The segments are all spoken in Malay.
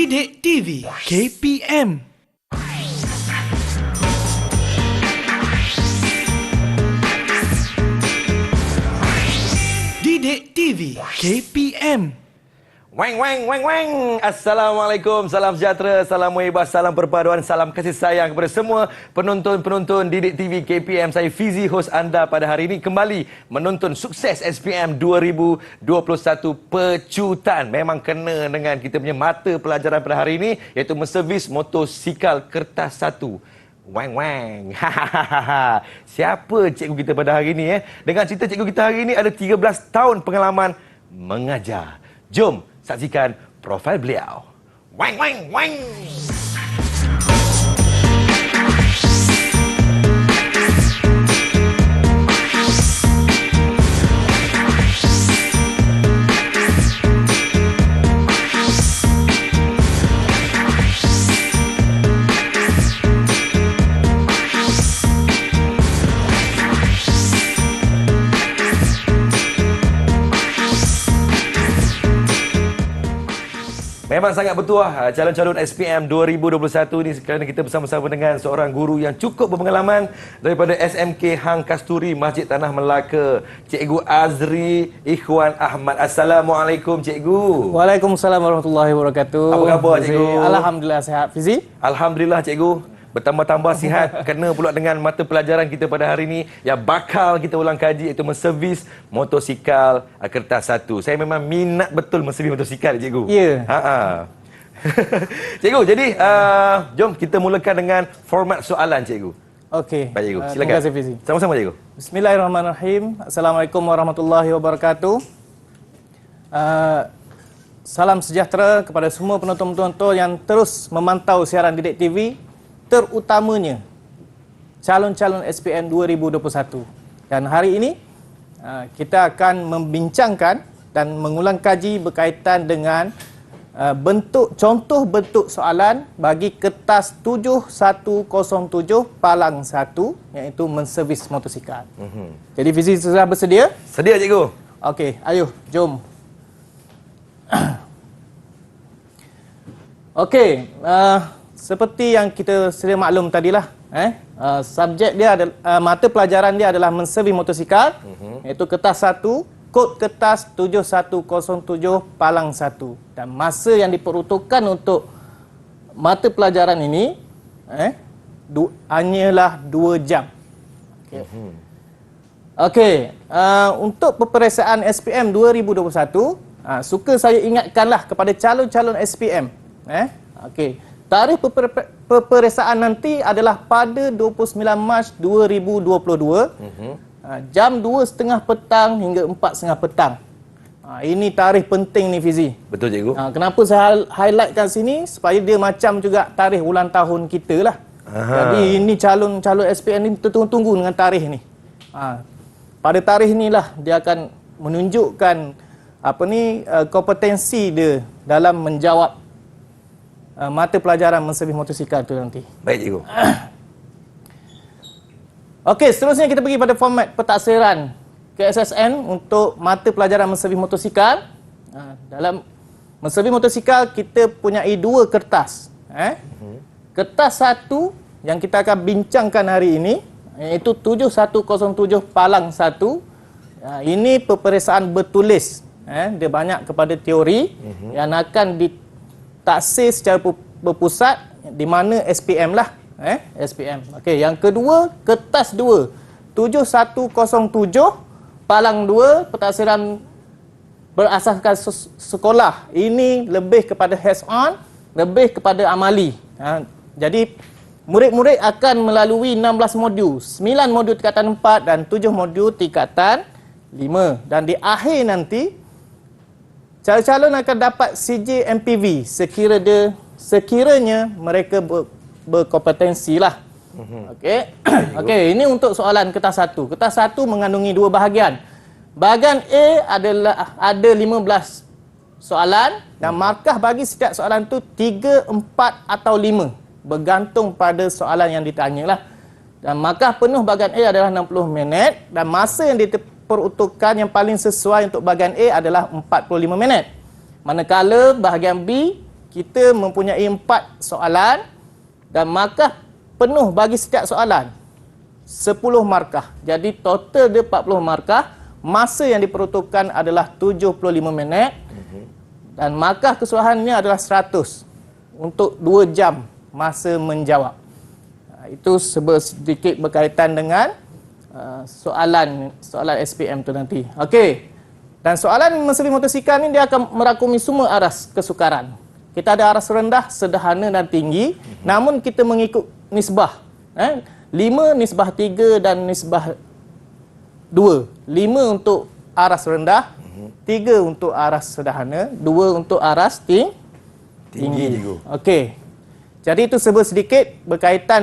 Didik TV KPM. Didik TV KPM. Weng weng weng weng. Assalamualaikum, salam sejahtera, salam muhibah, salam perpaduan, salam kasih sayang kepada semua penonton-penonton Didik TV KPM. Saya Fizi, hos anda pada hari ini kembali menonton sukses SPM 2021 Pecutan. Memang kena dengan kita punya mata pelajaran pada hari ini, iaitu menservis motosikal kertas 1. Weng weng. Siapa cikgu kita pada hari ini? Dengan cerita cikgu kita hari ini ada 13 tahun pengalaman mengajar. Jom saksikan profil beliau. Weng weng weng. Memang sangat bertuah calon-calon SPM 2021 ini kerana kita bersama-sama dengan seorang guru yang cukup berpengalaman daripada SMK Hang Kasturi Masjid Tanah Melaka, Cikgu Azri Ikhwan Ahmad. Assalamualaikum Cikgu. Waalaikumsalam warahmatullahi wabarakatuh. Apa khabar Cikgu? Alhamdulillah sihat. Fizi? Alhamdulillah Cikgu. Bertambah-tambah sihat kena pula dengan mata pelajaran kita pada hari ini yang bakal kita ulang kaji, iaitu menservis motosikal kertas 1. Saya memang minat betul menservis motosikal Cikgu. Ya. Cikgu, jadi jom kita mulakan dengan format soalan Cikgu. Okey. Baik Cikgu, silakan. Terima kasih Fizi. Sama-sama Cikgu. Bismillahirrahmanirrahim. Assalamualaikum warahmatullahi wabarakatuh. Salam sejahtera kepada semua penonton-penonton yang terus memantau siaran Didik TV, terutamanya calon-calon SPM 2021. Dan hari ini kita akan membincangkan dan mengulang kaji berkaitan dengan contoh bentuk soalan bagi kertas 7107 palang 1, iaitu menservis motosikal. Jadi Fizi sudah bersedia? Sedia Cikgu. Okey, ayo jom. Okey, seperti yang kita sedia maklum tadilah, subjek dia adalah mata pelajaran dia adalah menservis motosikal, iaitu kertas 1, kod kertas 7107 palang 1, dan masa yang diperuntukkan untuk mata pelajaran ini hanyalah 2 jam. Okey, untuk peperiksaan SPM 2021, suka saya ingatkanlah kepada calon-calon SPM. Okey, tarikh peperiksaan nanti adalah pada 29 Mac 2022, jam 2.30 petang hingga 4.30 petang. Ini tarikh penting ni Fizi. Betul Cikgu. Kenapa saya highlightkan sini? Supaya dia macam juga tarikh ulang tahun kita lah. Jadi ini calon-calon SPM ni tertunggu-tunggu dengan tarikh ni. Pada tarikh inilah dia akan menunjukkan kompetensi dia dalam menjawab mata pelajaran menservis motosikal tu nanti. Baik Cikgu. Okey, seterusnya kita pergi pada format pentaksiran KSSN untuk mata pelajaran menservis motosikal. Dalam menservis motosikal kita punyai 2 kertas. Kertas 1 yang kita akan bincangkan hari ini, iaitu 7107 palang 1. Ini peperiksaan bertulis. Dia banyak kepada teori yang akan ditaksir secara berpusat di mana SPM lah. SPM. Okey, yang kedua, kertas 2 7107 palang 2, pentaksiran berasaskan sekolah. Ini lebih kepada hands on, lebih kepada amali. Jadi murid-murid akan melalui 16 modul, 9 modul tingkatan 4 dan 7 modul tingkatan 5. Dan di akhir nanti calon-calon akan dapat CJ MPV sekiranya mereka berkompetensi lah. Okey. Okey, ini untuk soalan kertas 1. Kertas 1 mengandungi 2 bahagian. Bahagian A ada 15 soalan dan markah bagi setiap soalan tu 3, 4 atau 5, bergantung pada soalan yang ditanyalah. Dan markah penuh bahagian A adalah 60 minit dan masa yang diperuntukkan yang paling sesuai untuk bahagian A adalah 45 minit. Manakala bahagian B kita mempunyai 4 soalan dan markah penuh bagi setiap soalan 10 markah. Jadi total dia 40 markah. Masa yang diperuntukkan adalah 75 minit dan markah keseluruhannya adalah 100 untuk 2 jam masa menjawab. Itu sedikit berkaitan dengan soalan SPM tu nanti. Okey. Dan soalan menservis motosikal ni dia akan merakumi semua aras kesukaran. Kita ada aras rendah, sederhana dan tinggi. Namun kita mengikut nisbah. 5, nisbah 3 dan nisbah 2. 5 untuk aras rendah, 3 untuk aras sederhana, 2 untuk aras tinggi. Okey. Jadi itu sedikit berkaitan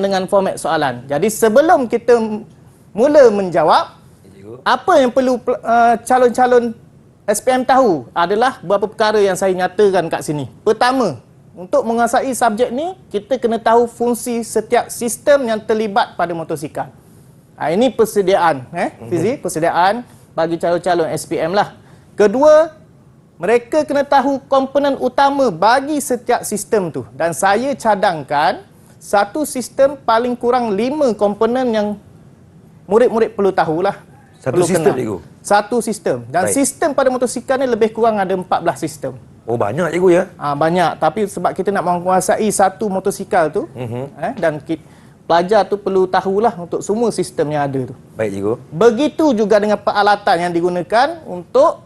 dengan format soalan. Jadi sebelum kita mula menjawab, apa yang perlu calon-calon SPM tahu adalah beberapa perkara yang saya nyatakan kat sini. Pertama, untuk menguasai subjek ni, kita kena tahu fungsi setiap sistem yang terlibat pada motosikal. Ini persediaan, Fizi, persediaan bagi calon-calon SPM lah. Kedua, mereka kena tahu komponen utama bagi setiap sistem tu. Dan saya cadangkan satu sistem paling kurang 5 komponen yang murid-murid perlu tahulah. Satu sistem, cikgu? Satu sistem. Dan sistem pada motosikal ni lebih kurang ada 14 sistem. Oh, banyak, cikgu ya? Banyak. Tapi sebab kita nak menguasai satu motosikal tu, dan pelajar tu perlu tahulah untuk semua sistem yang ada tu. Baik, cikgu. Begitu juga dengan peralatan yang digunakan untuk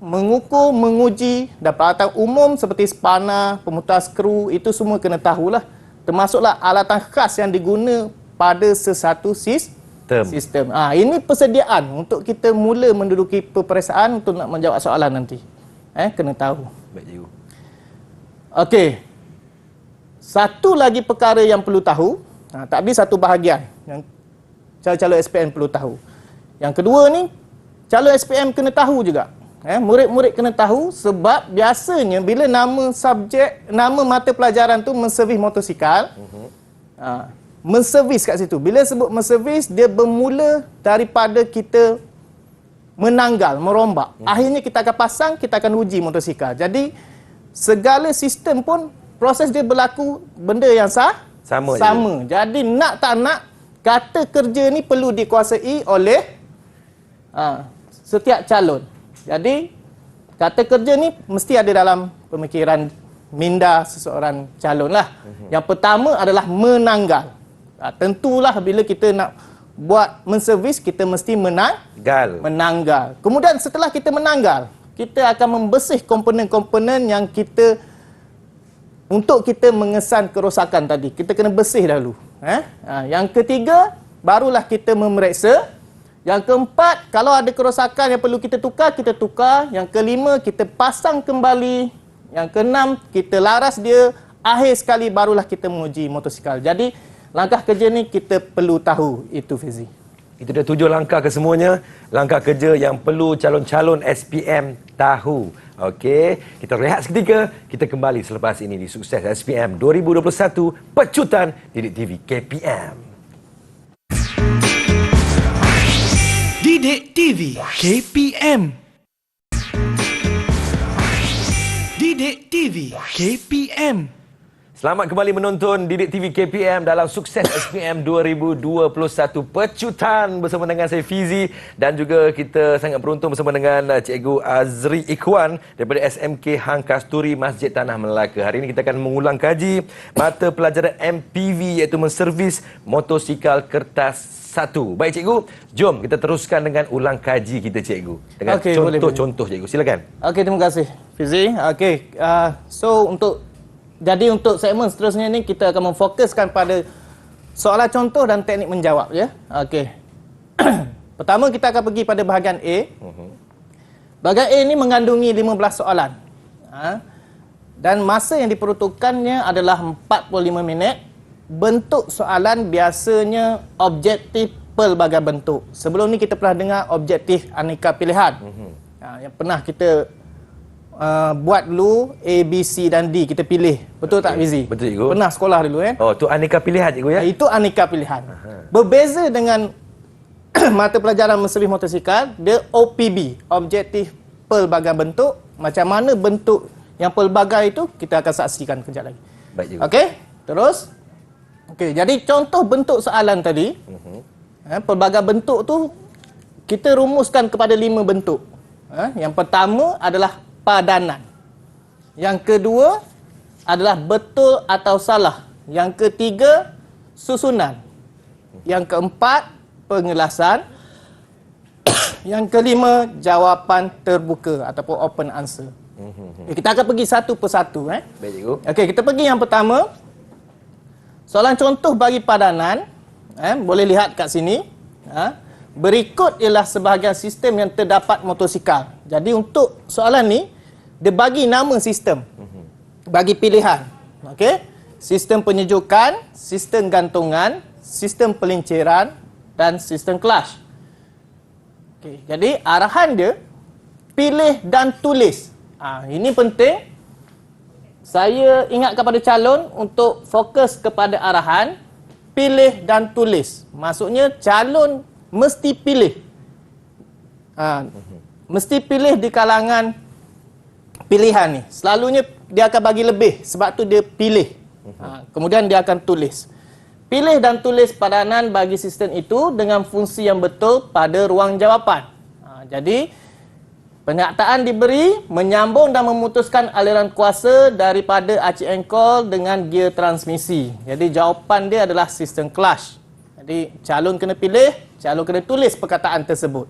mengukur, menguji, dan peralatan umum seperti spana, pemutar skru, itu semua kena tahulah. Termasuklah alatan khas yang diguna pada sesuatu sistem. Ini persediaan untuk kita mula menduduki peperiksaan untuk nak menjawab soalan nanti. Kena tahu. Baik, cikgu. Okey. Satu lagi perkara yang perlu tahu, tadi satu bahagian yang calon-calon SPM perlu tahu. Yang kedua ni, calon SPM kena tahu juga. Murid-murid kena tahu sebab biasanya bila nama mata pelajaran tu menservis motosikal, menservis kat situ. Bila sebut menservis, dia bermula daripada kita menanggal, merombak. Akhirnya kita akan pasang, kita akan uji motosikal. Jadi segala sistem pun proses dia berlaku benda yang sama. Jadi nak tak nak, kata kerja ni perlu dikuasai oleh setiap calon. Jadi kata kerja ni mesti ada dalam pemikiran minda seseorang calon lah. Yang pertama adalah menanggal. Tentulah bila kita nak buat menservis, kita mesti menanggal. Kemudian setelah kita menanggal, kita akan membersih komponen-komponen yang untuk kita mengesan kerosakan tadi. Kita kena bersih dahulu. Yang ketiga, barulah kita memeriksa. Yang keempat, kalau ada kerosakan yang perlu kita tukar, kita tukar. Yang kelima, kita pasang kembali. Yang keenam, kita laras dia. Akhir sekali barulah kita menguji motosikal. Jadi, langkah kerja ni kita perlu tahu itu, Fizi. Itu dah 7 langkah kesemuanya. Langkah kerja yang perlu calon-calon SPM tahu. Okey, kita rehat seketika. Kita kembali selepas ini di Sukses SPM 2021 Pecutan Didik TV KPM. Didik TV KPM. Didik TV KPM. Selamat kembali menonton Didik TV KPM dalam Sukses SPM 2021 Pecutan bersama dengan saya Fizi, dan juga kita sangat beruntung bersama dengan Cikgu Azri Ikhwan daripada SMK Hang Kasturi Masjid Tanah Melaka. Hari ini kita akan mengulang kaji mata pelajaran MPV, iaitu menservis motosikal kertas 1. Baik, Cikgu, jom kita teruskan dengan ulang kaji kita, Cikgu. Dengan contoh-contoh, Cikgu. Silakan. Okey, terima kasih Fizi. Okey, jadi untuk segmen seterusnya ni kita akan memfokuskan pada soalan contoh dan teknik menjawab, ya. Okey. Pertama kita akan pergi pada bahagian A. Bahagian A ni mengandungi 15 soalan. Dan masa yang diperuntukkannya adalah 45 minit. Bentuk soalan biasanya objektif pelbagai bentuk. Sebelum ni kita pernah dengar objektif aneka pilihan. Yang pernah kita buat dulu A, B, C dan D, kita pilih. Betul tak, Fizi? Betul, Cikgu. Pernah sekolah dulu, Oh, tu aneka pilihan, Cikgu, ya? Itu aneka pilihan. Berbeza dengan mata pelajaran menservis motosikal, dia OPB, objektif pelbagai bentuk. Macam mana bentuk yang pelbagai itu, kita akan saksikan kejap lagi. Baik, cikgu. Okey, terus. Okey, jadi contoh bentuk soalan tadi, pelbagai bentuk tu kita rumuskan kepada 5 bentuk. Yang pertama adalah padanan. Yang kedua adalah betul atau salah. Yang ketiga, susunan. Yang keempat, pengelasan. Yang kelima, jawapan terbuka ataupun open answer. Kita akan pergi satu persatu. Baik, cikgu. Okey, kita pergi yang pertama. Soalan contoh bagi padanan. Boleh lihat kat sini. Berikut ialah sebahagian sistem yang terdapat motosikal. Jadi untuk soalan ni, dia bagi nama sistem. Bagi pilihan. Okey? Sistem penyejukan, sistem gantungan, sistem pelinceran dan sistem clutch. Okey, jadi arahan dia pilih dan tulis. Ini penting. Saya ingat kepada calon untuk fokus kepada arahan, pilih dan tulis. Maksudnya calon mesti pilih. Mesti pilih di kalangan pilihan ni. Selalunya dia akan bagi lebih sebab tu dia pilih. Kemudian dia akan tulis. Pilih dan tulis padanan bagi sistem itu dengan fungsi yang betul pada ruang jawapan. Jadi pernyataan diberi menyambung dan memutuskan aliran kuasa daripada aci engkol dengan gear transmisi. Jadi jawapan dia adalah sistem clutch. Jadi calon kena pilih, calon kena tulis perkataan tersebut.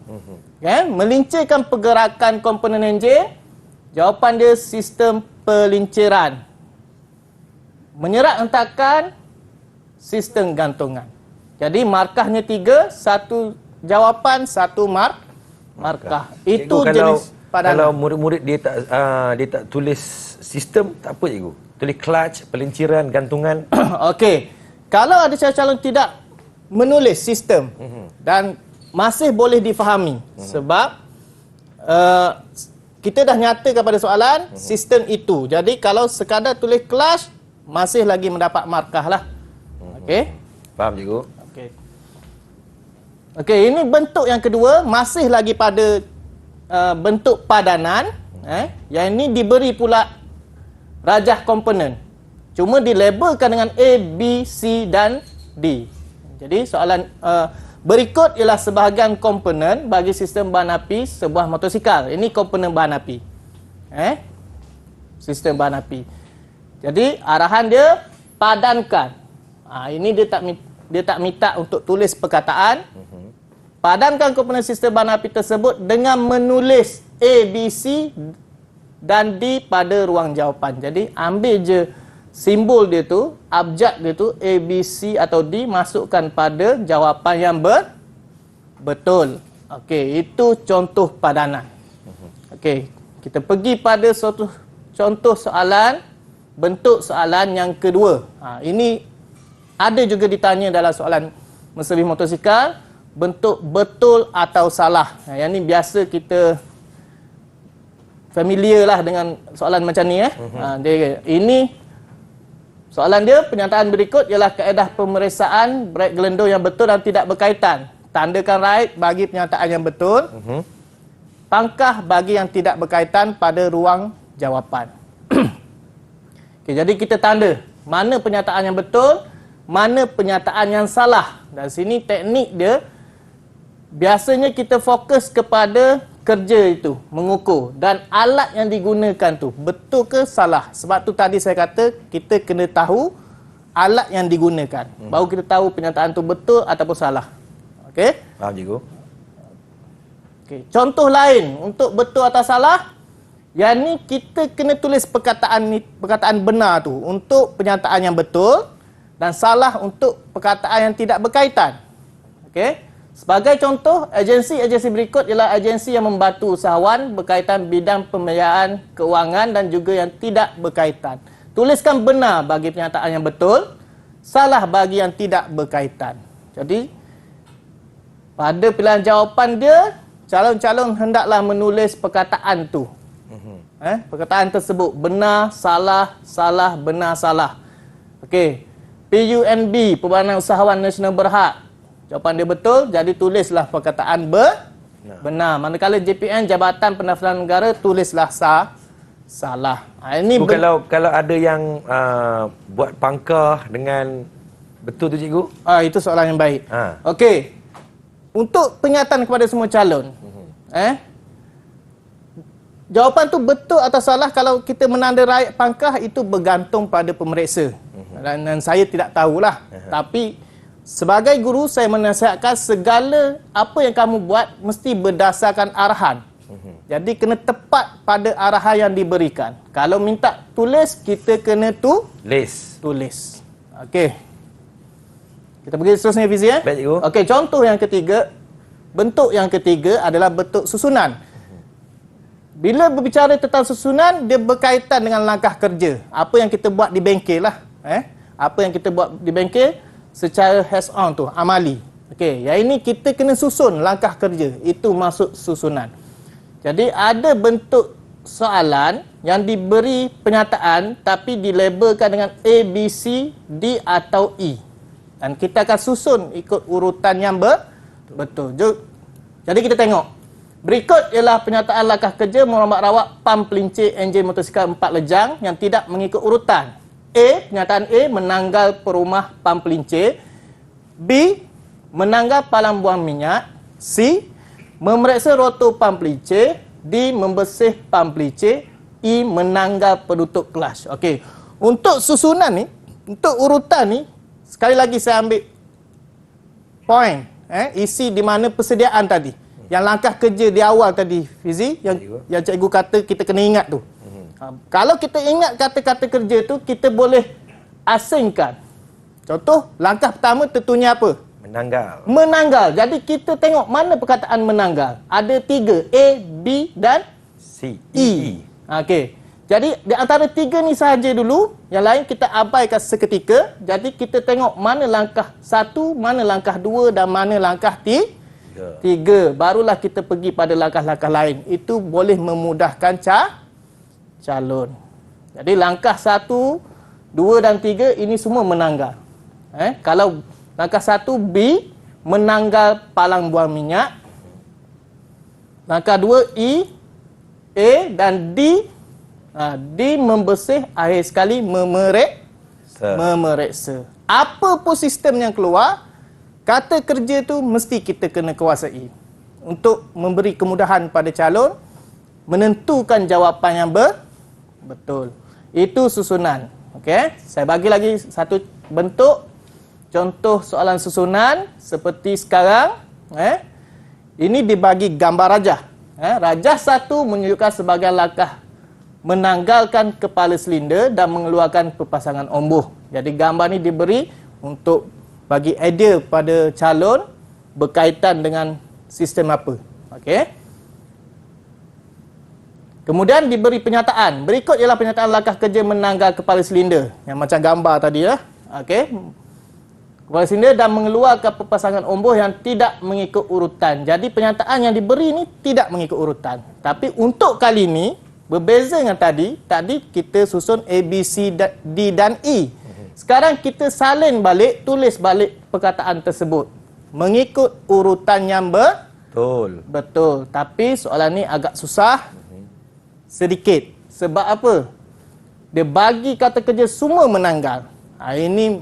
Melincirkan pergerakan komponen enjin, jawapan dia sistem pelinceran. Menyerap hentakan, sistem gantungan. Jadi markahnya 3, satu jawapan, satu markah. Itu Cikgu, jenis padanan. kalau murid-murid dia tak tulis sistem, tak apa, cikgu. Tulis clutch, pelinciran, gantungan. Okey. Kalau ada calon tidak menulis sistem dan masih boleh difahami sebab kita dah nyatakan pada soalan sistem itu. Jadi kalau sekadar tulis clutch masih lagi mendapat markah lah. Okey. Faham, cikgu? Okey. Okey, ini bentuk yang kedua masih lagi pada bentuk padanan. Yang ini diberi pula rajah komponen. Cuma dilabelkan dengan A, B, C dan D. Jadi soalan berikut ialah sebahagian komponen bagi sistem bahan api sebuah motosikal. Ini komponen bahan api. Sistem bahan api. Jadi arahan dia padankan. Ini dia tak minta untuk tulis perkataan. Padankan komponen sistem bahan api tersebut dengan menulis A, B, C dan D pada ruang jawapan. Jadi ambil je simbol dia tu, abjad dia tu, A, B, C atau D, masukkan pada jawapan yang betul. Okey, itu contoh padanan. Okey, kita pergi pada suatu contoh soalan, bentuk soalan yang kedua. Ini ada juga ditanya dalam soalan menservis motosikal, bentuk betul atau salah. Yang ni biasa kita familiar lah dengan soalan macam ni. Ini soalan dia, pernyataan berikut ialah kaedah pemeriksaan brek gelendong yang betul dan tidak berkaitan. Tandakan right bagi pernyataan yang betul. Pangkah bagi yang tidak berkaitan pada ruang jawapan. Okay, jadi kita tanda mana pernyataan yang betul, mana pernyataan yang salah. Dan sini teknik dia, biasanya kita fokus kepada kerja itu, mengukur. Dan alat yang digunakan tu, betul ke salah. Sebab tu tadi saya kata, kita kena tahu alat yang digunakan. Baru kita tahu pernyataan tu betul ataupun salah. Okey? Faham, cikgu? Okey. Contoh lain, untuk betul atau salah, yang ni kita kena tulis perkataan benar tu untuk pernyataan yang betul dan salah untuk perkataan yang tidak berkaitan. Okey? Sebagai contoh, agensi berikut ialah agensi yang membantu usahawan berkaitan bidang pembiayaan, keuangan dan juga yang tidak berkaitan. Tuliskan benar bagi pernyataan yang betul, salah bagi yang tidak berkaitan. Jadi, pada pilihan jawapan dia, calon-calon hendaklah menulis perkataan tu. Perkataan tersebut benar, salah, salah, benar, salah. Okey. PUNB, Perbahanan Usahawan Nasional Berhad. Jawapan dia betul, jadi tulislah perkataan benar. Manakala JPN, Jabatan Pendaftaran Negara, tulislah salah. Ini Kalau ada yang buat pangkah dengan betul tu cikgu? Itu soalan yang baik. Okey. Untuk peringatan kepada semua calon. Jawapan tu betul atau salah kalau kita menanda rakyat pangkah itu bergantung pada pemeriksa. Dan saya tidak tahulah. Tapi sebagai guru saya menasihatkan segala apa yang kamu buat mesti berdasarkan arahan. Jadi kena tepat pada arahan yang diberikan. Kalau minta tulis, kita kena tulis. Okey. Kita pergi seterusnya Fizi Baik, cikgu. Okey, contoh yang ketiga. Bentuk yang ketiga adalah bentuk susunan. Bila berbicara tentang susunan, dia berkaitan dengan langkah kerja. Apa yang kita buat di bengkel lah. Apa yang kita buat di bengkel secara hands-on tu, amali. Okey, yang ini kita kena susun langkah kerja. Itu maksud susunan. Jadi ada bentuk soalan yang diberi penyataan tapi dilabelkan dengan A, B, C, D atau E. Dan kita akan susun ikut urutan yang betul. Jadi kita tengok. Berikut ialah penyataan langkah kerja merombak rawak pam pelincir enjin motosikal 4 lejang yang tidak mengikut urutan. A, penyataan A, menanggal perumah pam pelincir. B, menanggal palang buang minyak. C, memeriksa rotor pam pelincir. D, membersih pam pelincir. E, menanggal penutup kelas. Okey. Untuk susunan ni, untuk urutan ni, sekali lagi saya ambil point. Isi di mana persediaan tadi. Yang langkah kerja di awal tadi, Fizi, yang cikgu kata kita kena ingat tu. Kalau kita ingat kata-kata kerja tu, kita boleh asingkan. Contoh, langkah pertama tentunya apa? Menanggal. Jadi kita tengok mana perkataan menanggal. Ada 3, A, B dan C, E. Okey. Jadi di antara 3 ni sahaja dulu, yang lain kita abaikan seketika. Jadi kita tengok mana langkah 1, mana langkah 2 dan mana langkah 3. Barulah kita pergi pada langkah-langkah lain. Itu boleh memudahkan calon. Jadi langkah 1, 2 dan 3 ini semua menanggal. Kalau langkah 1 B, menanggal palang buang minyak. Langkah 2 E, A dan D. D, membersih. Akhir sekali memeriksa. Apa pun sistem yang keluar, kata kerja tu mesti kita kena kuasai untuk memberi kemudahan pada calon menentukan jawapan yang betul. Itu susunan. Okey, saya bagi lagi satu bentuk contoh soalan susunan seperti sekarang. Ini dibagi gambar rajah. Rajah 1 menunjukkan sebagai langkah menanggalkan kepala silinder dan mengeluarkan perpasangan ombuh. Jadi gambar ni diberi untuk bagi idea pada calon berkaitan dengan sistem apa. Okey. Kemudian diberi penyataan. Berikut ialah penyataan langkah kerja menanggal kepala silinder. Yang macam gambar tadi ya. Okey. Kepala silinder dan mengeluarkan perpasangan ombuh yang tidak mengikut urutan. Jadi penyataan yang diberi ni tidak mengikut urutan. Tapi untuk kali ini berbeza dengan tadi kita susun A, B, C, D dan E. Sekarang kita salin balik, tulis balik perkataan tersebut. Mengikut urutan yang betul. Tapi soalan ni agak susah sedikit. Sebab apa? Dia bagi kata kerja semua menanggal. Ini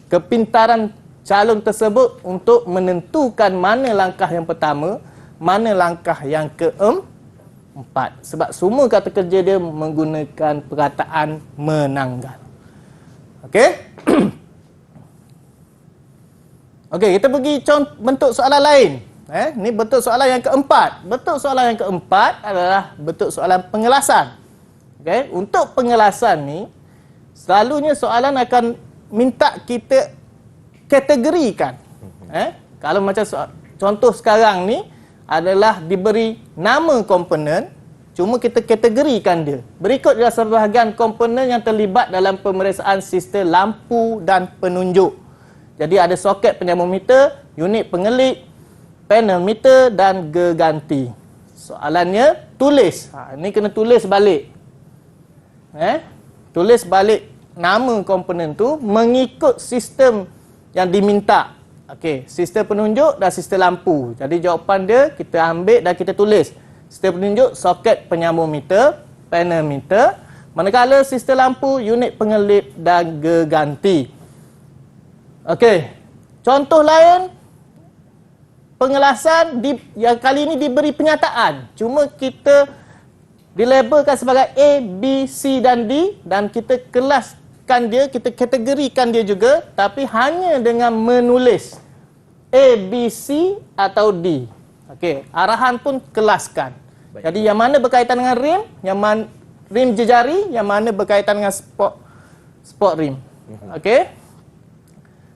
kepintaran calon tersebut untuk menentukan mana langkah yang pertama, mana langkah yang keempat. Sebab semua kata kerja dia menggunakan perkataan menanggal. Okey? Okey, kita pergi bentuk soalan lain. Ini bentuk soalan yang keempat. Bentuk soalan yang keempat adalah bentuk soalan pengelasan. Okey, untuk pengelasan ni selalunya soalan akan minta kita kategorikan. Kalau macam contoh sekarang ni adalah diberi nama komponen, cuma kita kategorikan dia. Berikut adalah sebahagian komponen yang terlibat dalam pemeriksaan sistem lampu dan penunjuk. Jadi ada soket penyambung meter, unit pengelik, panel meter dan gerganti. Soalannya tulis. Ini kena tulis balik. Tulis balik nama komponen tu mengikut sistem yang diminta. Okey, sistem penunjuk dan sistem lampu. Jadi jawapan dia kita ambil dan kita tulis. Sistem penunjuk soket penyambung meter, panel meter. Manakala sistem lampu unit pengelip dan geganti. Okey. Contoh lain pengelasan yang kali ini diberi penyataan. Cuma kita dilabelkan sebagai A, B, C dan D dan kita kelaskan dia, kita kategorikan dia juga tapi hanya dengan menulis A, B, C atau D. Okey, arahan pun kelaskan. Baik. Jadi yang mana berkaitan dengan rim, rim jejari, yang mana berkaitan dengan sport rim. Okey.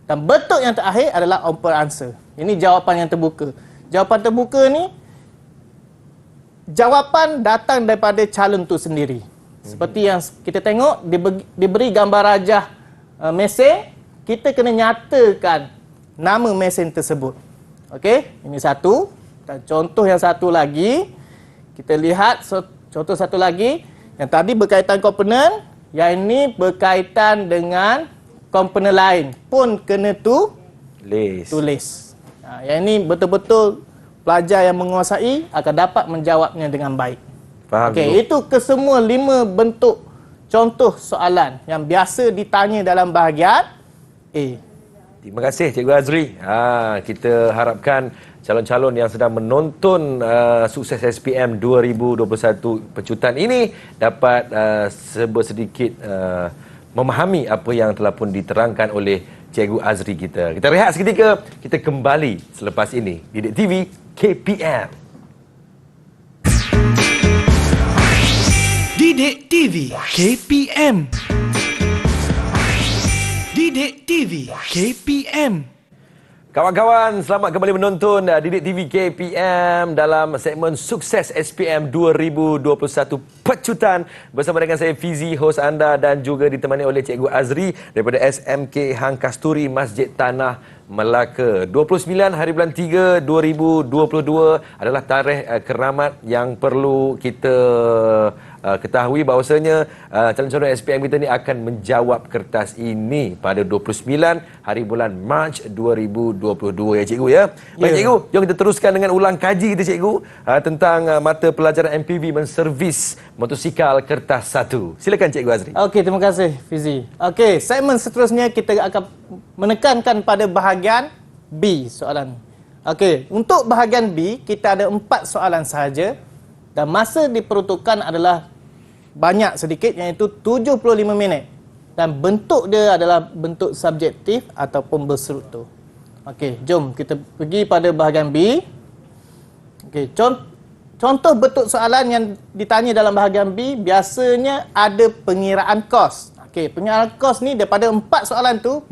Dan bentuk yang terakhir adalah open answer. Ini jawapan yang terbuka. Jawapan terbuka ni jawapan datang daripada calon tu sendiri. Seperti yang kita tengok, diberi gambar rajah mesin, kita kena nyatakan nama mesin tersebut. Okey, ini satu. Dan contoh yang satu lagi, kita lihat contoh satu lagi, yang tadi berkaitan komponen, yang ini berkaitan dengan komponen lain pun kena tulis. Yang ini betul-betul pelajar yang menguasai akan dapat menjawabnya dengan baik. Faham. Okey, itu kesemua 5 bentuk contoh soalan yang biasa ditanya dalam bahagian A. Terima kasih Cikgu Azri. Kita harapkan calon-calon yang sedang menonton Sukses SPM 2021 pecutan ini dapat sedikit memahami apa yang telah pun diterangkan oleh Cikgu Azri kita. Kita rehat seketika, kita kembali selepas ini. Didik TV KPM. Didik TV KPM. Didik TV KPM. Kawan-kawan, selamat kembali menonton Didik TV KPM dalam segmen Sukses SPM 2021 Pecutan bersama dengan saya Fizi, hos anda, dan juga ditemani oleh Cikgu Azri daripada SMK Hang Kasturi Masjid Tanah Melaka. 29 hari bulan 3 2022 adalah tarikh keramat yang perlu kita ketahui bahawasanya calon-calon SPM kita ni akan menjawab kertas ini pada 29 hari bulan Mac 2022 ya cikgu ya. Baik cikgu, jom kita teruskan dengan ulang kaji kita cikgu tentang mata pelajaran MPV menservis motosikal kertas 1. Silakan Cikgu Azri. Okey, terima kasih Fizi. Okey, segmen seterusnya kita akan menekankan pada bahagian B soalan. Okey, untuk bahagian B kita ada 4 soalan sahaja dan masa diperuntukkan adalah banyak sedikit iaitu 75 minit dan bentuk dia adalah bentuk subjektif ataupun berstruktur. Okey, jom kita pergi pada bahagian B. Okey, contoh bentuk soalan yang ditanya dalam bahagian B biasanya ada pengiraan kos. Okey, pengiraan kos ni daripada 4 soalan tu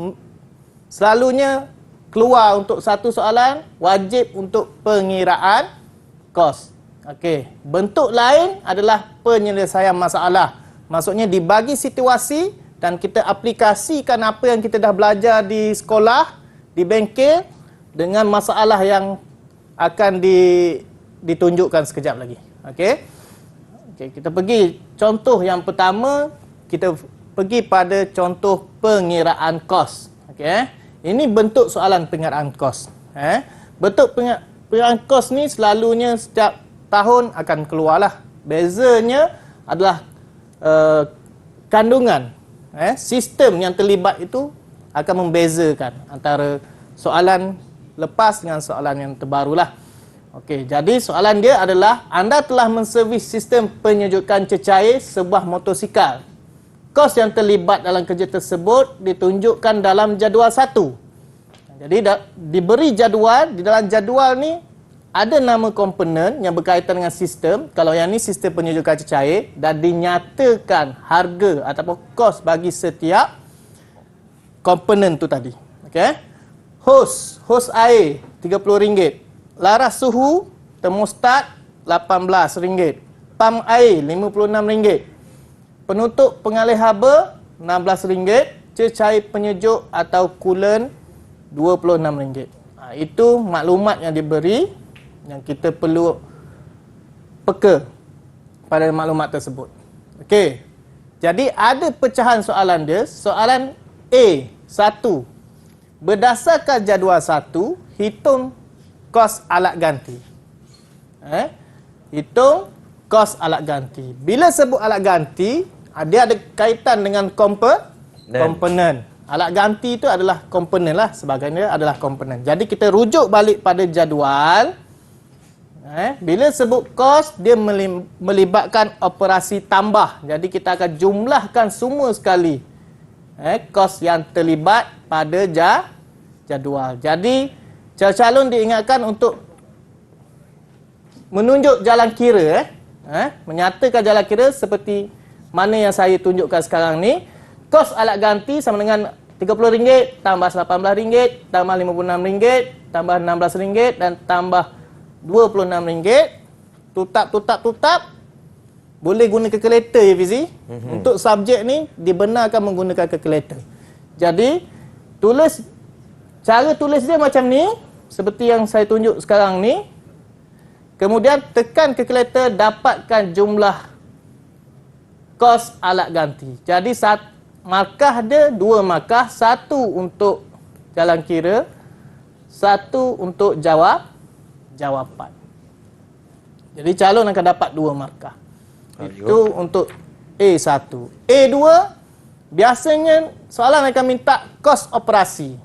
selalunya keluar untuk satu soalan wajib untuk pengiraan kos. Okey, bentuk lain adalah penyelesaian masalah. Maksudnya dibagi situasi dan kita aplikasikan apa yang kita dah belajar di sekolah, di bengkel dengan masalah yang akan ditunjukkan sekejap lagi. Okey. Okey, kita pergi contoh yang pertama, kita pergi pada contoh pengiraan kos. Okey. Ini bentuk soalan pengiraan kos. Bentuk pengiraan kos ni selalunya setiap tahun akan keluarlah. Bezanya adalah kandungan. Sistem yang terlibat itu akan membezakan antara soalan lepas dengan soalan yang terbarulah. Okey, jadi soalan dia adalah anda telah menservis sistem penyejukan cecair sebuah motosikal. Kos yang terlibat dalam kerja tersebut ditunjukkan dalam jadual 1. Jadi diberi jadual, di dalam jadual ni ada nama komponen yang berkaitan dengan sistem. Kalau yang ni sistem penyejukan cecair dan dinyatakan harga ataupun kos bagi setiap komponen tu tadi. Okey. Hos air RM30. Laras suhu termostat RM18. Pam air RM56. Penutup pengalih haba RM16. Cecair penyejuk atau coolant RM26. Itu maklumat yang diberi yang kita perlu peka pada maklumat tersebut. Okey. Jadi ada pecahan soalan dia. Soalan A, 1. berdasarkan jadual 1, hitung kos alat ganti. Hitung kos alat ganti. Bila sebut alat ganti, dia ada kaitan dengan komponen. Alat ganti itu adalah komponen lah, sebagainya adalah komponen. Jadi kita rujuk balik pada jadual. Bila sebut kos, dia melibatkan operasi tambah. Jadi kita akan jumlahkan semua sekali kos yang terlibat pada jadual. Jadi calon diingatkan untuk menunjuk jalan kira, menyatakan jalan kira seperti mana yang saya tunjukkan sekarang ni. Kos alat ganti sama dengan RM30 tambah RM18 tambah RM56 tambah RM16 dan tambah RM26. Tutap. Boleh guna kalkulator ya Fizi. Untuk subjek ni dibenarkan menggunakan kalkulator. Jadi cara tulis dia macam ni, seperti yang saya tunjuk sekarang ni. Kemudian tekan kalkulator, dapatkan jumlah kos alat ganti. Jadi markah dia 2 markah, 1 untuk jalan kira, 1 untuk jawapan. Jadi calon akan dapat 2 markah. Itu untuk A1. A2, biasanya soalan akan minta kos operasi.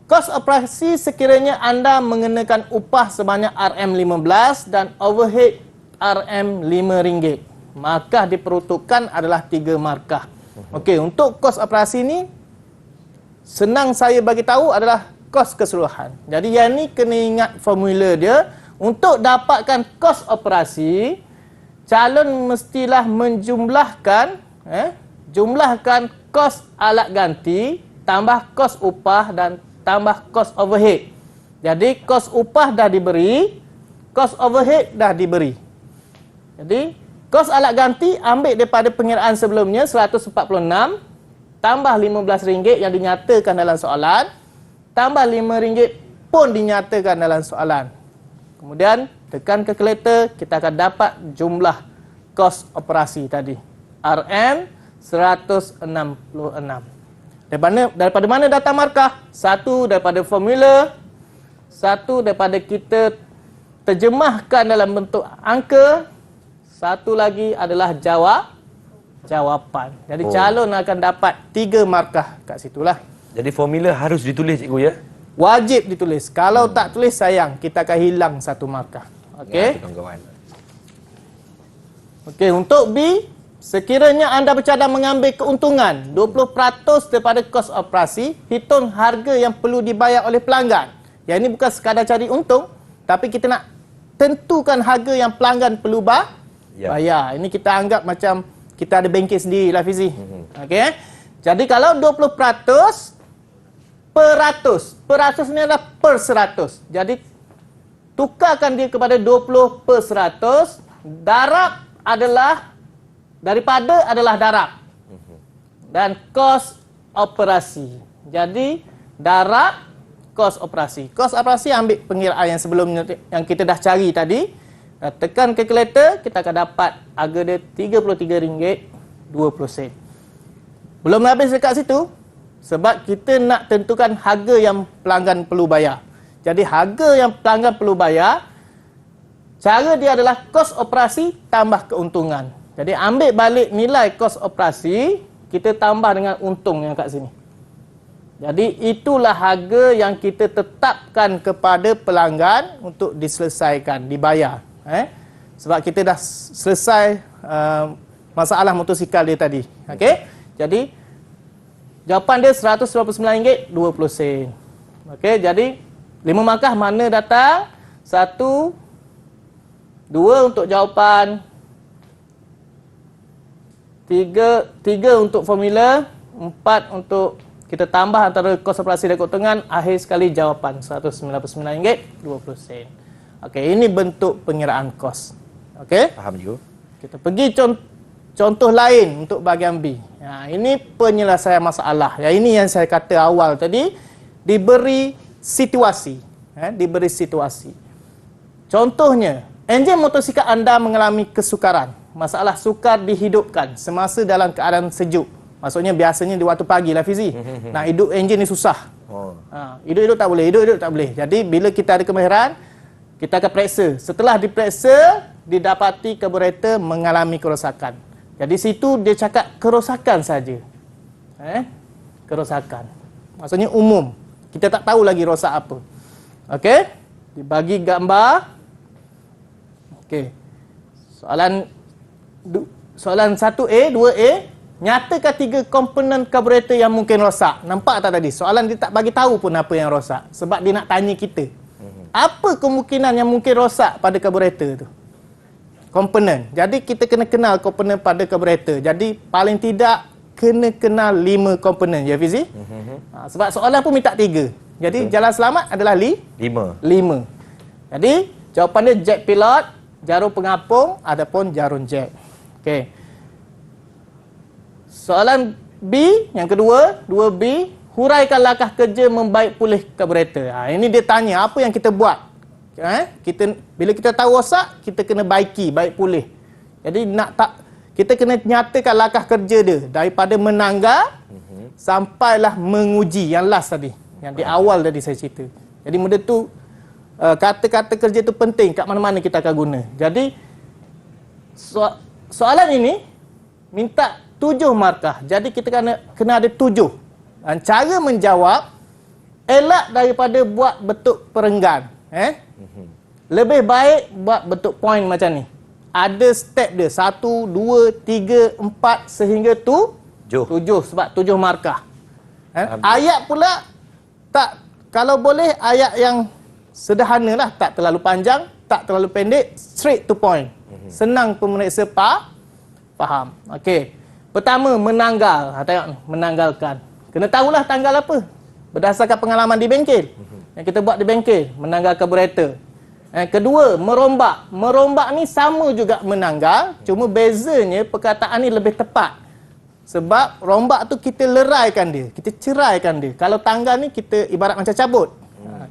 Kos operasi sekiranya anda mengenakan upah sebanyak RM15 dan overhead RM5. Markah diperuntukkan adalah 3 markah. Okey, untuk kos operasi ni senang saya bagi tahu adalah kos keseluruhan. Jadi yang ni kena ingat formula dia. Untuk dapatkan kos operasi, calon mestilah menjumlahkan jumlahkan kos alat ganti tambah kos upah dan tambah kos overhead. Jadi kos upah dah diberi, kos overhead dah diberi. Jadi kos alat ganti ambil daripada pengiraan sebelumnya 146 tambah RM15 yang dinyatakan dalam soalan, tambah RM5 pun dinyatakan dalam soalan. Kemudian tekan kalkulator, kita akan dapat jumlah kos operasi tadi. RM166. Daripada mana datang markah? 1 daripada formula, 1 daripada kita terjemahkan dalam bentuk angka, 1 lagi adalah jawapan. Jadi calon akan dapat 3 markah kat situlah. Jadi formula harus ditulis cikgu ya? Wajib ditulis. Kalau tak tulis, sayang, kita akan hilang 1 markah. Okey. Okey, untuk B, sekiranya anda bercadang mengambil keuntungan 20% daripada kos operasi, hitung harga yang perlu dibayar oleh pelanggan. Yang ini bukan sekadar cari untung, tapi kita nak tentukan harga yang pelanggan perlu bayar. Ini kita anggap macam kita ada bengkel sendiri lah Fizi. Okey. Jadi kalau 20% per ratus. Per ratus ni adalah per 100. Jadi tukarkan dia kepada 20 per 100. Darab adalah darab. Dan kos operasi. Jadi darab kos operasi. Kos operasi ambil pengiraan yang sebelumnya yang kita dah cari tadi. Tekan kalkulator, kita akan dapat harga dia RM33.20. Belum habis dekat situ, sebab kita nak tentukan harga yang pelanggan perlu bayar. Jadi harga yang pelanggan perlu bayar, cara dia adalah kos operasi tambah keuntungan. Jadi ambil balik nilai kos operasi, kita tambah dengan untung yang kat sini. Jadi itulah harga yang kita tetapkan kepada pelanggan untuk diselesaikan, dibayar. Sebab kita dah selesai masalah motosikal dia tadi. Okey? Jadi jawapan dia RM199.20. Okey, jadi 5 markah mana datang? 1, 2 untuk jawapan, 3 untuk formula, 4 untuk kita tambah antara kos operasi dan keuntungan, akhir sekali jawapan RM199.20. Okey, ini bentuk pengiraan kos. Okey? Faham juga. Kita pergi contoh lain untuk bahagian B. Ini penyelesaian masalah. Ini yang saya kata awal tadi, diberi situasi. Diberi situasi. Contohnya, enjin motosikal anda mengalami kesukaran. Masalah sukar dihidupkan semasa dalam keadaan sejuk. Maksudnya biasanya di waktu pagi lah Fizi. Nak hidup enjin ni susah. Oh. Hidup-hidup tak boleh, hidup-hidup tak boleh. Jadi bila kita ada kemahiran, kita akan periksa. Setelah diperiksa, didapati karburator mengalami kerosakan. Jadi situ dia cakap kerosakan saja. Kerosakan. Maksudnya umum. Kita tak tahu lagi rosak apa. Okey? Dibagi gambar. Okey. Soalan 1A, 2A, nyatakan 3 komponen karburator yang mungkin rosak. Nampak tak tadi? Soalan dia tak bagi tahu pun apa yang rosak. Sebab dia nak tanya kita. Apa kemungkinan yang mungkin rosak pada karburator tu? Komponen. Jadi kita kena kenal komponen pada karburator. Jadi paling tidak kena kenal 5 komponen, ya Fizi? Sebab soalan pun minta 3. Jadi jalan selamat adalah 5. Jadi jawapan dia jack pilot, jarum pengapung ataupun jarum jack. Okey. Soalan B yang kedua, 2B, huraikan langkah kerja membaik pulih karburator. Ini dia tanya apa yang kita buat. Bila kita tahu rosak, kita kena baik pulih. Jadi kita kena nyatakan langkah kerja dia daripada menanggar sampailah menguji yang last tadi, yang di awal tadi saya cerita. Jadi benda tu kata-kata kerja tu penting kat mana-mana kita akan guna. Jadi soalan ini minta 7 markah. Jadi kita kena ada 7. Dan cara menjawab elak daripada buat bentuk perenggan. Lebih baik buat bentuk point macam ni. Ada step dia 1, 2, 3, 4 sehingga 7 sebab 7 markah. Ayat pula tak, kalau boleh ayat yang sederhana lah, tak terlalu panjang, tak terlalu pendek, straight to point. Senang pemeriksa faham. Okey. Pertama, menanggal. Tengok ni, menanggalkan. Kena tahulah tanggal apa. Berdasarkan pengalaman di bengkel. Yang kita buat di bengkel, menanggal karburator. Kedua, merombak. Merombak ni sama juga menanggal, cuma bezanya perkataan ni lebih tepat. Sebab rombak tu kita leraikan dia, kita ceraikan dia. Kalau tanggal ni kita ibarat macam cabut.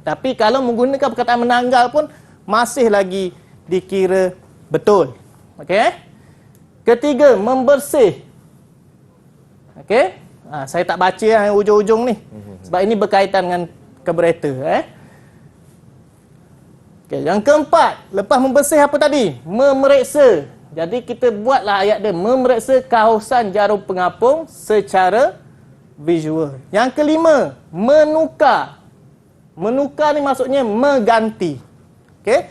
Tapi kalau menggunakan perkataan menanggal pun masih lagi dikira betul. Okey? Ketiga, membersih. Okey? Saya tak baca yang ujung-ujung ni. Sebab ini berkaitan dengan karburator. Okay. Yang keempat, lepas membersih apa tadi? Memeriksa. Jadi kita buatlah ayat dia. Memeriksa kawasan jarum pengapung secara visual. Yang kelima, menukar. Menukar ni maksudnya mengganti. Okay?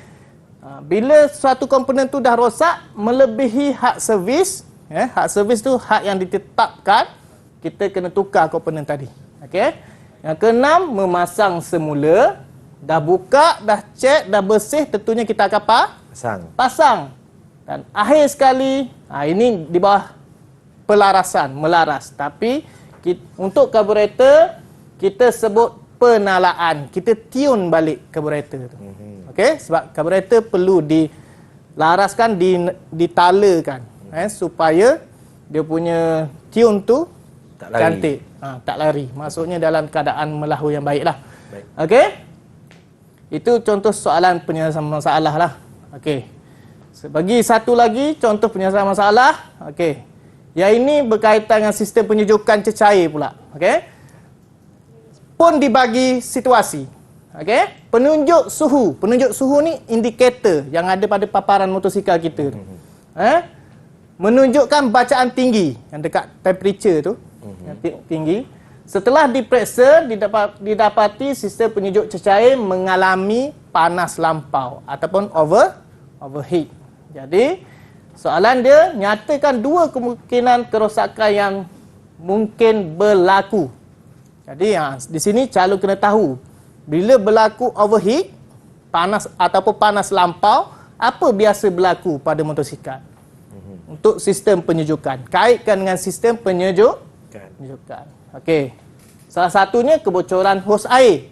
Bila suatu komponen tu dah rosak, melebihi hak servis. Hak servis tu hak yang ditetapkan. Kita kena tukar komponen tadi. Okay? Yang keenam, memasang semula. Dah buka, dah cek, dah bersih, tentunya kita akan pasang. Dan akhir sekali, ini di bawah pelarasan, melaras. Tapi untuk karburator, kita sebut penalaan. Kita tune balik karburator tu. Okey, sebab karburator perlu dilaraskan, ditalakan. Supaya dia punya tune tu cantik. Tak lari. Maksudnya dalam keadaan melahu yang baiklah. Okey? Itu contoh soalan penyelesaian masalah lah. Okey. Bagi satu lagi contoh penyelesaian masalah. Okey. Yang ini berkaitan dengan sistem penyejukan cecair pula. Okey. Pun dibagi situasi. Okey. Penunjuk suhu. Penunjuk suhu ni indikator yang ada pada paparan motosikal kita tu. Menunjukkan bacaan tinggi yang dekat temperature tu. Yang tinggi. Setelah diperiksa, didapati sistem penyejuk cecair mengalami panas lampau ataupun overheat. Jadi, soalan dia, nyatakan 2 kemungkinan kerosakan yang mungkin berlaku. Jadi, di sini calon kena tahu, bila berlaku overheat, panas ataupun panas lampau, apa biasa berlaku pada motosikal? Untuk sistem penyejukan. Kaitkan dengan sistem penyejukan. Okey. Salah satunya kebocoran hos air.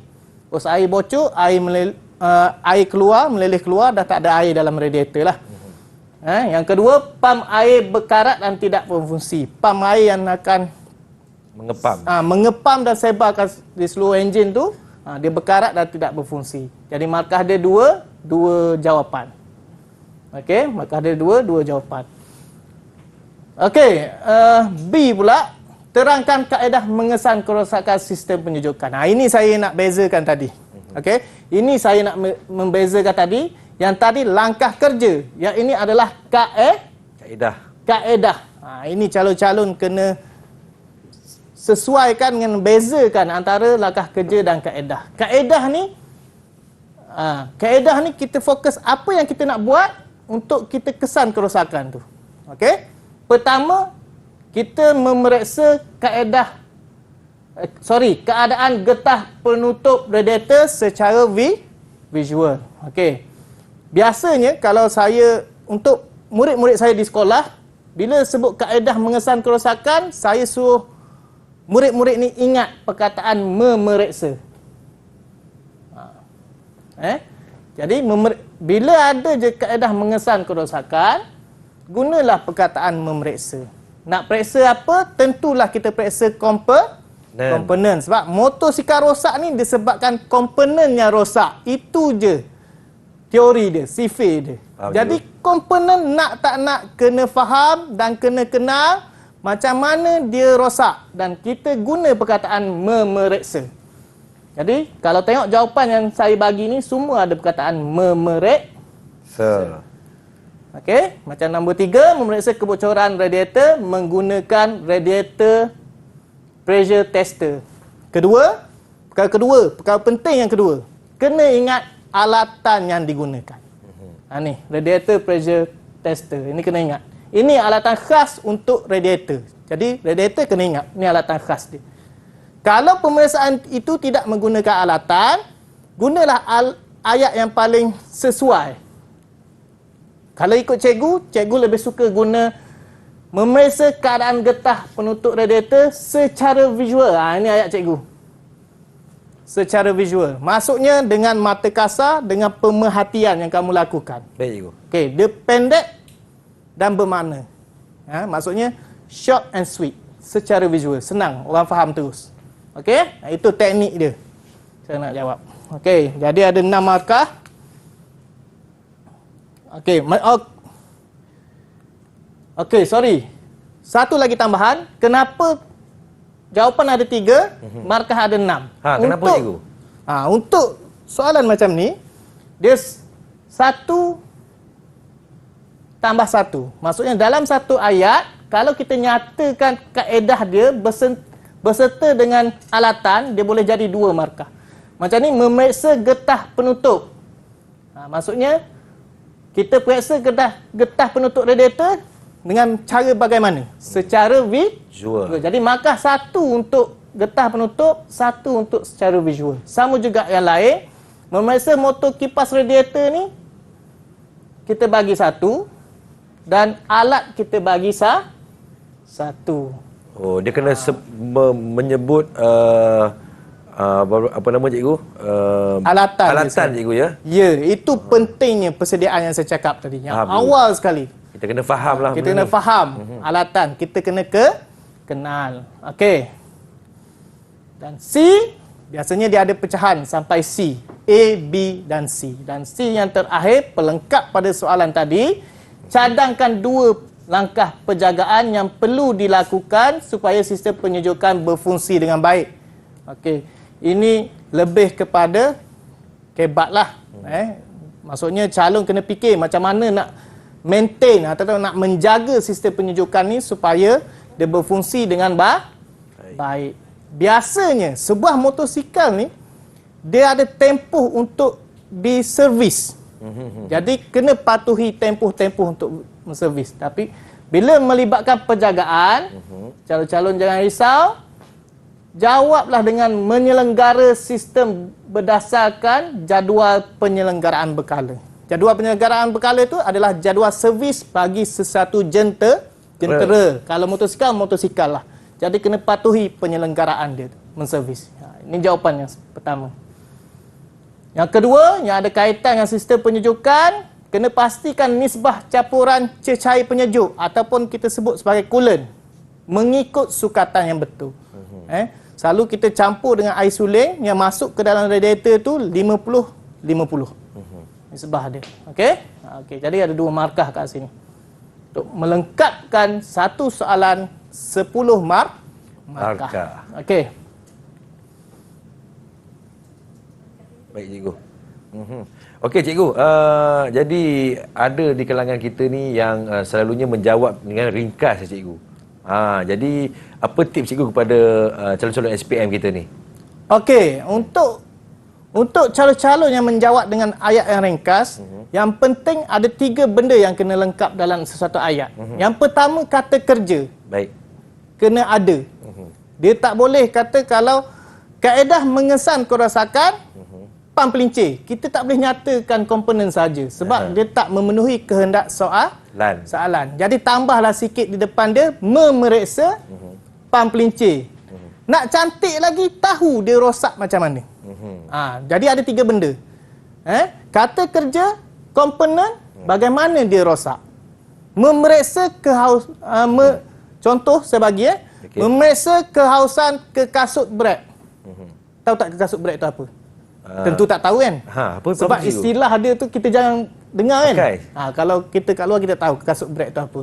Hos air bocor, air keluar, meleleh keluar, dah tak ada air dalam radiator lah. Yang kedua, pam air berkarat dan tidak berfungsi. Pam air yang akan mengepam dan sebarkan di seluruh enjin tu, dia berkarat dan tidak berfungsi. Jadi markah dia dua jawapan. Okey, markah dia dua jawapan. Okey, B pula. terangkan kaedah mengesan kerosakan sistem penyejukan. Ini saya nak bezakan tadi. Okey, ini saya nak membezakan tadi. Yang tadi langkah kerja, yang ini adalah kaedah. Ini calon-calon kena sesuaikan dengan bezakan antara langkah kerja dan kaedah. Kaedah ni kita fokus apa yang kita nak buat untuk kita kesan kerosakan tu. Okey? Pertama, kita memeriksa keadaan getah penutup radiator secara visual. Okey. Biasanya kalau saya untuk murid-murid saya di sekolah, bila sebut kaedah mengesan kerosakan, saya suruh murid-murid ni ingat perkataan memeriksa. Jadi bila ada je kaedah mengesan kerosakan, gunalah perkataan memeriksa. Nak periksa apa? Tentulah kita periksa komponen. Sebab motosikal rosak ni disebabkan komponennya rosak. Itu je teori dia, sifir dia. Jadi komponen nak tak nak kena faham dan kena kenal macam mana dia rosak. Dan kita guna perkataan memeriksa. Jadi kalau tengok jawapan yang saya bagi ni semua ada perkataan memeriksa. Okey, macam nombor 3, memeriksa kebocoran radiator menggunakan radiator pressure tester. Perkara penting yang kedua, kena ingat alatan yang digunakan. Ni, radiator pressure tester. Ini kena ingat. Ini alatan khas untuk radiator. Jadi, radiator kena ingat. Ini alatan khas dia. Kalau pemeriksaan itu tidak menggunakan alatan, gunalah ayat yang paling sesuai. Kalau ikut cikgu lebih suka guna memeriksa keadaan getah penutup radiator secara visual. Ini ayat cikgu. Secara visual. Maksudnya dengan mata kasar, dengan pemerhatian yang kamu lakukan. Baik, cikgu. Okey, dia pendek dan bermakna. Maksudnya short and sweet. Secara visual. Senang, orang faham terus. Okey, itu teknik dia. Saya nak jawab. Okey, jadi ada 6 markah. Okey, sorry. Satu lagi tambahan. Kenapa jawapan ada 3, markah ada 6? Kenapa cikgu? Untuk soalan macam ni, dia 1 tambah 1. Maksudnya dalam satu ayat, kalau kita nyatakan kaedah dia berserta dengan alatan, dia boleh jadi 2 markah. Macam ni, memeriksa getah penutup. Maksudnya, kita periksa getah penutup radiator dengan cara bagaimana? Secara visual. Jadi markah 1 untuk getah penutup, 1 untuk secara visual. Sama juga yang lain, memeriksa motor kipas radiator ni, kita bagi 1 dan alat kita bagi 1. Dia kena menyebut apa nama cikgu? Alatan cikgu ya. Ya, itu pentingnya persediaan yang saya cakap tadi. Yang awal sekali. Kita kena faham lah. Kita kena faham alatan. Kita kena kenal. Okey. Dan C, biasanya dia ada pecahan sampai C. A, B dan C. Dan C yang terakhir, pelengkap pada soalan tadi, cadangkan 2 langkah penjagaan yang perlu dilakukan supaya sistem penyejukan berfungsi dengan baik. Okey. Ini lebih kepada kebat lah. Maksudnya calon kena fikir macam mana nak maintain atau nak menjaga sistem penyejukan ni supaya dia berfungsi dengan baik. Biasanya sebuah motosikal ni dia ada tempoh untuk diservis. Jadi kena patuhi tempoh-tempoh untuk menservis. Tapi bila melibatkan penjagaan, calon-calon jangan risau. Jawablah dengan menyelenggara sistem berdasarkan jadual penyelenggaraan berkala. Jadual penyelenggaraan berkala itu adalah jadual servis bagi sesuatu jentera. Kalau motosikal lah. Jadi kena patuhi penyelenggaraan dia, menservis. Ini jawapan yang pertama. Yang kedua, yang ada kaitan dengan sistem penyejukan, kena pastikan nisbah campuran cecair penyejuk ataupun kita sebut sebagai coolant mengikut sukatan yang betul. Selalu kita campur dengan air suling yang masuk ke dalam radiator tu 50-50. Nisbah dia. Okey, jadi ada 2 markah kat sini. Untuk melengkapkan satu soalan 10 mark, Markah. Okey. Baik cikgu. Okey cikgu, jadi ada di kalangan kita ni yang selalunya menjawab dengan ringkas cikgu. Jadi apa tips cikgu kepada calon-calon SPM kita ni? Okey, untuk calon-calon yang menjawab dengan ayat yang ringkas, yang penting ada 3 benda yang kena lengkap dalam sesuatu ayat. Yang pertama, kata kerja. Baik. Kena ada. Dia tak boleh kata kalau kaedah mengesan kerosakan, pam pelincir. Kita tak boleh nyatakan komponen saja sebab dia tak memenuhi kehendak soalan. Jadi tambahlah sikit di depan dia, memeriksa, pam pelincir. Nak cantik lagi, tahu dia rosak macam mana. Jadi ada 3 benda. Kata kerja, komponen, bagaimana dia rosak. Memeriksa contoh saya bagi memeriksa kehausan ke kasut brek. Tahu tak ke kasut brek tu apa? Tentu tak tahu kan? Sebab istilah dia tu kita jangan dengar kan? Kalau kita kat luar kita tahu ke kasut brek tu apa.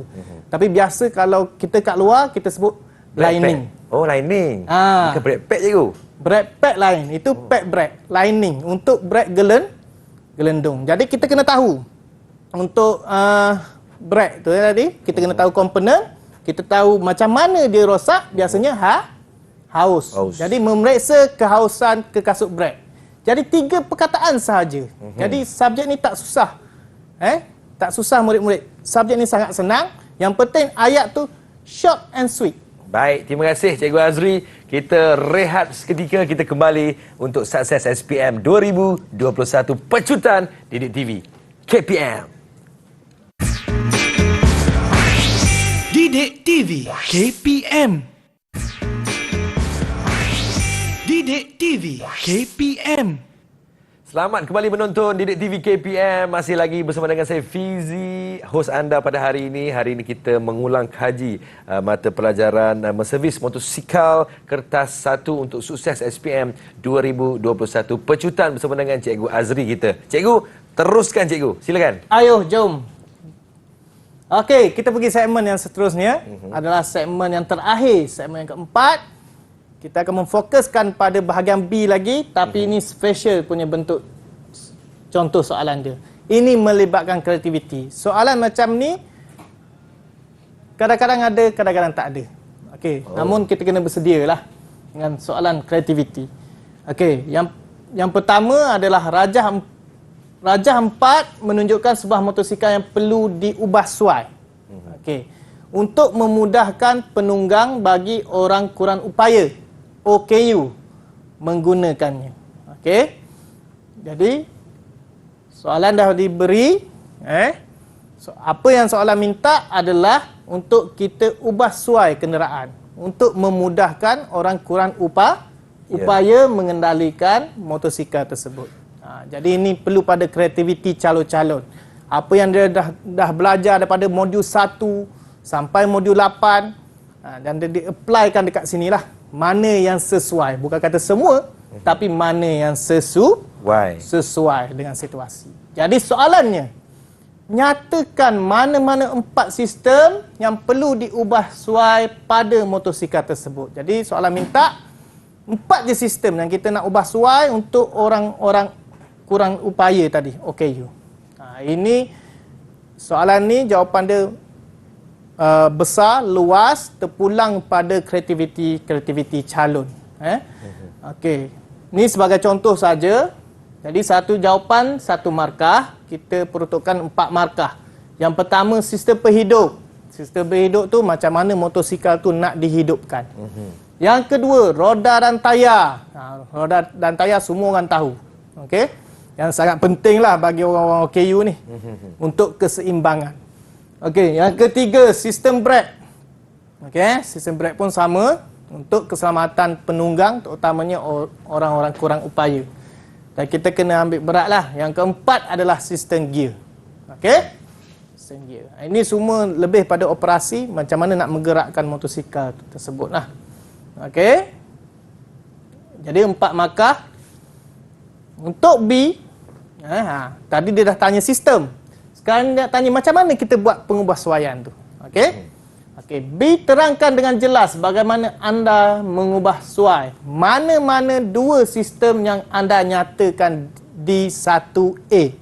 Tapi biasa kalau kita kat luar kita sebut lining. Oh, lining. Bukan brake pad cikgu. Brake pad lain. Itu pad brake. Lining. Untuk brake gelendung. Jadi kita kena tahu. Untuk brake tu tadi, kita kena tahu komponen. Kita tahu macam mana dia rosak. Biasanya haus. Jadi memeriksa kehausan ke kasut brake. Jadi 3 perkataan sahaja. Jadi subjek ni tak susah. Tak susah murid-murid. Subjek ni sangat senang. Yang penting ayat tu short and sweet. Baik, terima kasih Cikgu Azri. Kita rehat seketika, kita kembali untuk Sukses SPM 2021 Pecutan Didik TV KPM. Didik TV KPM. Didik TV KPM. Selamat kembali menonton Didik TV KPM. Masih lagi bersama dengan saya Fizi, hos anda pada hari ini. Hari ini kita mengulang kaji mata pelajaran menservis motosikal kertas 1 untuk Sukses SPM 2021 Pecutan bersama dengan Cikgu Azri kita. Cikgu, teruskan cikgu. Silakan. Ayo, jom. Okey, kita pergi segmen yang seterusnya. Adalah segmen yang terakhir, segmen yang keempat. Kita akan memfokuskan pada bahagian B lagi, tapi ini special punya bentuk contoh soalan dia. Ini melibatkan kreativiti. Soalan macam ni kadang-kadang ada, kadang-kadang tak ada. Okey, namun kita kena bersedialah dengan soalan kreativiti. Okey, yang pertama adalah Rajah 4 menunjukkan sebuah motosikal yang perlu diubah suai. Okey, untuk memudahkan penunggang bagi orang kurang upaya. OKU menggunakannya. Okey. Jadi soalan dah diberi, apa yang soalan minta adalah untuk kita ubah suai kenderaan untuk memudahkan orang kurang upaya mengendalikan motosikal tersebut. Jadi ini perlu pada kreativiti calon-calon. Apa yang dia dah belajar daripada modul 1 sampai modul 8 dan dia di-applykan dekat sinilah. Mana yang sesuai, bukan kata semua, tapi mana yang sesuai dengan situasi. Jadi soalannya, nyatakan mana-mana 4 sistem yang perlu diubah suai pada motosikal tersebut. Jadi soalan minta 4 je sistem yang kita nak ubah suai untuk orang-orang kurang upaya tadi. OKU. Ini soalan ni jawapan dia besar, luas, terpulang pada kreativiti calon. Okey. Ini sebagai contoh saja. Jadi satu jawapan, 1 markah. Kita peruntukkan 4 markah. Yang pertama, sistem berhidup. Sistem berhidup tu macam mana motosikal tu nak dihidupkan. Yang kedua, roda dan tayar. Roda dan tayar semua orang tahu. Okey. Yang sangat pentinglah bagi orang-orang OKU ni untuk keseimbangan. Okey, yang ketiga, sistem brake. Okey, sistem brake pun sama untuk keselamatan penunggang, terutamanya orang-orang kurang upaya. Dan kita kena ambil beratlah. Yang keempat adalah sistem gear. Okey? Sistem gear. Ini semua lebih pada operasi, macam mana nak menggerakkan motosikal tersebut lah. Okey? Jadi 4 markah. Untuk B, tadi dia dah tanya sistem. Sekarang dia tanya macam mana kita buat pengubahsuaian tu. Okey? Okey, B terangkan dengan jelas bagaimana anda mengubah suai. Mana-mana dua sistem yang anda nyatakan di 1A.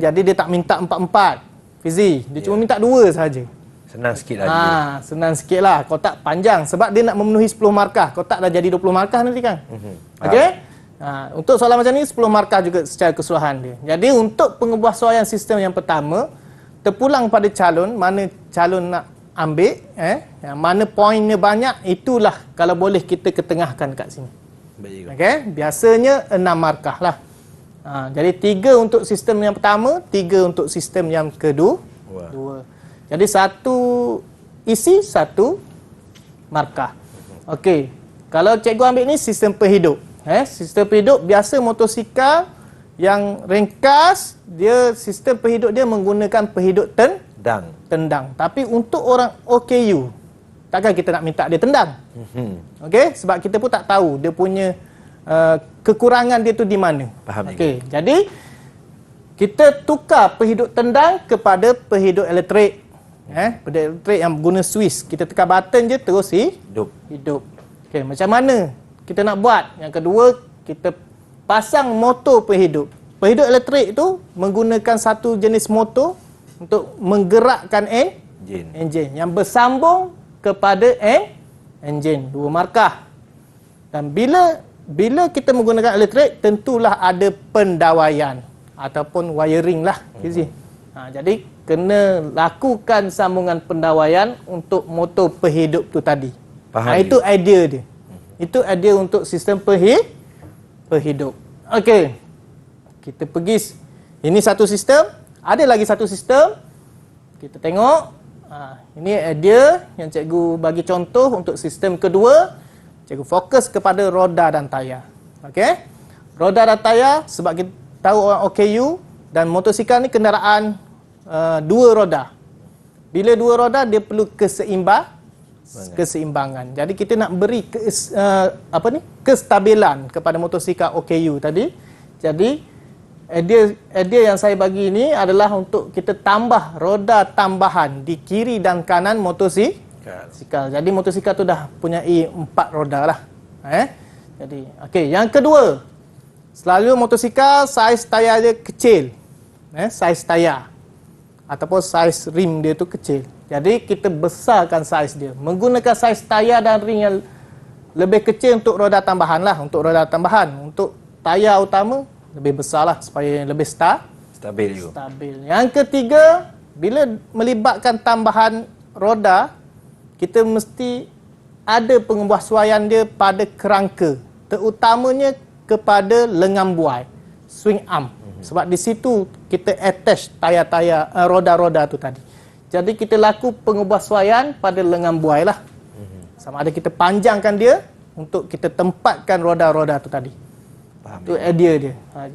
Jadi dia tak minta 4-4. Fizi, dia cuma minta 2 saja. Senang sikit lah. Senang sikit lah. Kotak panjang sebab dia nak memenuhi 10 markah. Kotak dah jadi 20 markah nanti kan. Okey? Untuk soalan macam ni 10 markah juga secara keseluruhan dia. Jadi untuk pengubahsuaian sistem yang pertama, terpulang pada calon, mana calon nak ambil, yang mana poinnya banyak, itulah kalau boleh kita ketengahkan kat sini. Baik. Okey, biasanya 6 markah lah. Jadi 3 untuk sistem yang pertama, 3 untuk sistem yang kedua. Dua. Jadi 1 isi, 1 markah. Okey, kalau cikgu ambil ni sistem perhidup. Sistem perhidup biasa motosikal yang ringkas, dia sistem perhidup dia menggunakan perhidup tendang. Tapi untuk orang OKU, takkan kita nak minta dia tendang. Okey, sebab kita pun tak tahu dia punya kekurangan dia tu di mana. Faham. Okey, jadi kita tukar perhidup tendang kepada perhidup elektrik. Perhidup elektrik yang guna Swiss. Kita tekan button je terus hidup. Okey, macam mana kita nak buat? Yang kedua, kita pasang motor perhidup. Perhidup elektrik tu menggunakan satu jenis motor untuk menggerakkan enjin yang bersambung kepada enjin. 2 markah. Dan bila kita menggunakan elektrik, tentulah ada pendawaian ataupun wiring lah. Jadi kena lakukan sambungan pendawaian untuk motor perhidup tu tadi. Itu idea dia. Itu idea untuk sistem perhidup. Okey. Kita pergi, ini satu sistem, ada lagi satu sistem. Kita tengok. Ini idea yang cikgu bagi contoh untuk sistem kedua. Cikgu fokus kepada roda dan tayar. Okey? Roda dan tayar, sebab kita tahu orang OKU dan motosikal ni kenderaan 2 roda. Bila 2 roda, dia perlu keseimbangan. Jadi kita nak beri kestabilan kepada motosikal OKU tadi. Jadi idea yang saya bagi ini adalah untuk kita tambah roda tambahan di kiri dan kanan motosikal. Jadi motosikal tu dah punya 4 roda lah. Jadi okey, yang kedua, selalu motosikal saiz tayar dia kecil. Saiz tayar ataupun saiz rim dia tu kecil. Jadi kita besarkan saiz dia. Menggunakan saiz tayar dan ring yang lebih kecil untuk roda tambahan lah. Untuk roda tambahan. Untuk tayar utama, lebih besar lah supaya lebih stabil. Yang ketiga, bila melibatkan tambahan roda, kita mesti ada pengubahsuaian dia pada kerangka. Terutamanya kepada lengan buai. Swing arm. Sebab di situ kita attach tayar-tayar, roda-roda tu tadi. Jadi kita laku pengubahsuaian pada lengan buai lah. Sama ada kita panjangkan dia untuk kita tempatkan roda-roda tu tadi. Itu idea dia.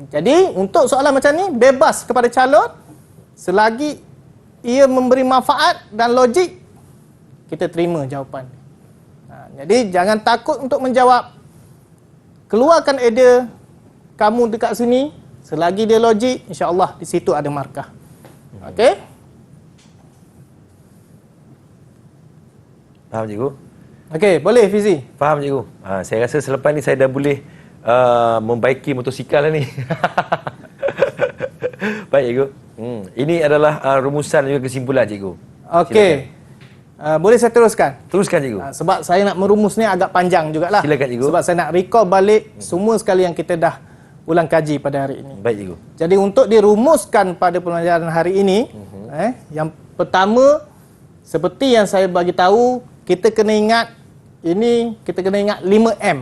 Jadi untuk soalan macam ni, bebas kepada calon. Selagi ia memberi manfaat dan logik, kita terima jawapan. Jadi jangan takut untuk menjawab. Keluarkan idea kamu dekat sini. Selagi dia logik, insya-Allah di situ ada markah. Okey? Faham cikgu? Okey, boleh Fizi? Faham cikgu. Saya rasa selepas ni saya dah boleh membaiki motosikal lah ni. Baik cikgu. Ini adalah rumusan dan juga kesimpulan cikgu. Okey. Boleh saya teruskan? Teruskan cikgu. Sebab saya nak merumus ni agak panjang jugalah. Silakan cikgu. Sebab saya nak recall balik semua sekali yang kita dah ulang kaji pada hari ini. Baik cikgu. Jadi untuk dirumuskan pada pembelajaran hari ini, yang pertama, seperti yang saya bagi tahu, kita kena ingat 5M.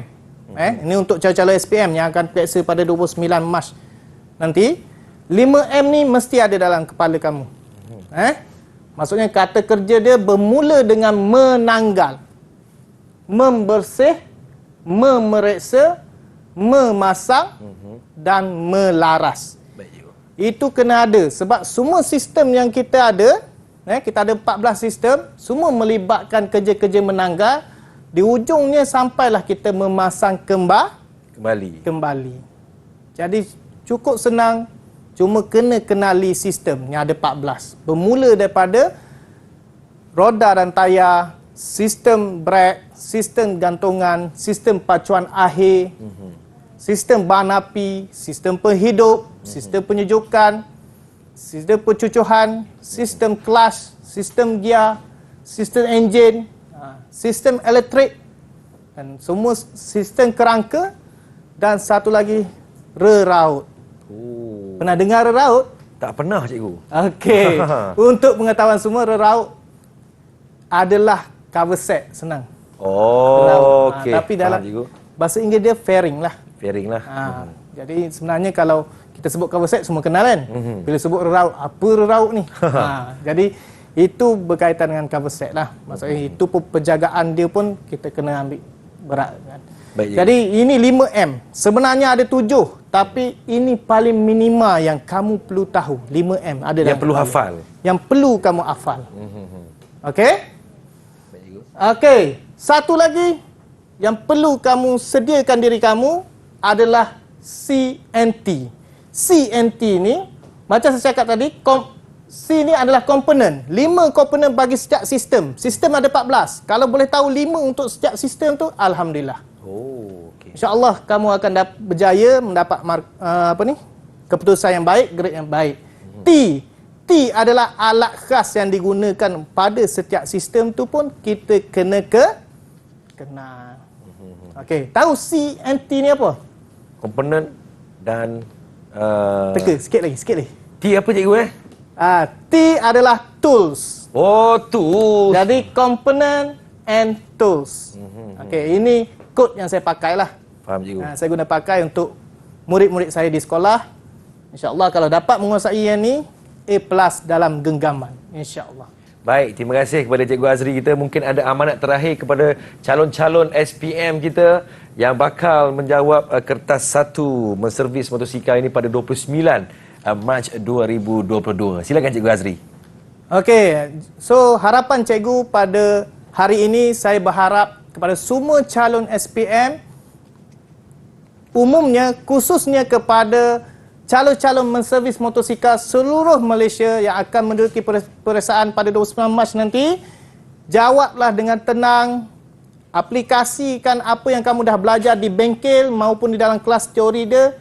Ini untuk calon-calon SPM yang akan periksa pada 29 Mac nanti. 5M ni mesti ada dalam kepala kamu. Maksudnya kata kerja dia bermula dengan menanggal, membersih, memeriksa, memasang dan melaras. Baik cikgu. Itu kena ada sebab semua sistem yang kita ada, kita ada 14 sistem, semua melibatkan kerja-kerja menanggal. Di ujungnya sampailah kita memasang kembali. Jadi cukup senang, cuma kena kenali sistem yang ada 14. Bermula daripada roda dan tayar, sistem brek, sistem gantungan, sistem pacuan akhir, sistem bahan api, sistem penghidup, sistem penyejukan, sistem pencucuhan, sistem clutch, sistem gear, sistem enjin, sistem elektrik, dan semua sistem kerangka, dan satu lagi reraut. Pernah dengar reraut? Tak pernah cikgu. Okey. Untuk pengetahuan semua, reraut adalah cover set, senang. Oh, okey. Tapi dalam Faham, cikgu. bahasa Inggeris dia fairing lah. Fairing lah. Jadi sebenarnya kalau kita sebut cover set semua kenal kan. Bila sebut reraut, apa reraut ni? Jadi itu berkaitan dengan cover set lah. Maksudnya itu pun penjagaan dia pun kita kena ambil berat kan. Baik, Jadi ini 5M. Sebenarnya ada 7, tapi ini paling minima yang kamu perlu tahu. 5M ada Yang perlu hafal. Yang perlu kamu hafal. Okey? Okey, satu lagi yang perlu kamu sediakan diri kamu adalah CNT. CNT ni, macam saya cakap tadi, C ni adalah komponen. 5 komponen bagi setiap sistem. Sistem ada 14. Kalau boleh tahu 5 untuk setiap sistem tu, alhamdulillah. Oh, okey. InsyaAllah kamu akan berjaya mendapat keputusan yang baik, grade yang baik. T adalah alat khas yang digunakan pada setiap sistem tu pun kita kena kenal. Okey, tahu CNT ni apa? Komponen dan Teka, sikit lagi. T apa cikgu T adalah tools. Oh, tools. Jadi component and tools. Okey, ini kod yang saya pakai lah. Faham cikgu. Saya guna pakai untuk murid-murid saya di sekolah. InsyaAllah kalau dapat menguasai yang ni, A+ dalam genggaman. InsyaAllah. Baik, terima kasih kepada Cikgu Azri kita. Mungkin ada amanat terakhir kepada calon-calon SPM kita yang bakal menjawab kertas 1 menservis motosikal ini pada 29 Mac 2022. Silakan Cikgu Azri. Okey, so harapan cikgu pada hari ini saya berharap kepada semua calon SPM, umumnya khususnya kepada calon-calon menservis motosikal seluruh Malaysia yang akan menduduki peperiksaan pada 29 Mac nanti, jawablah dengan tenang, aplikasikan apa yang kamu dah belajar di bengkel maupun di dalam kelas teori dia,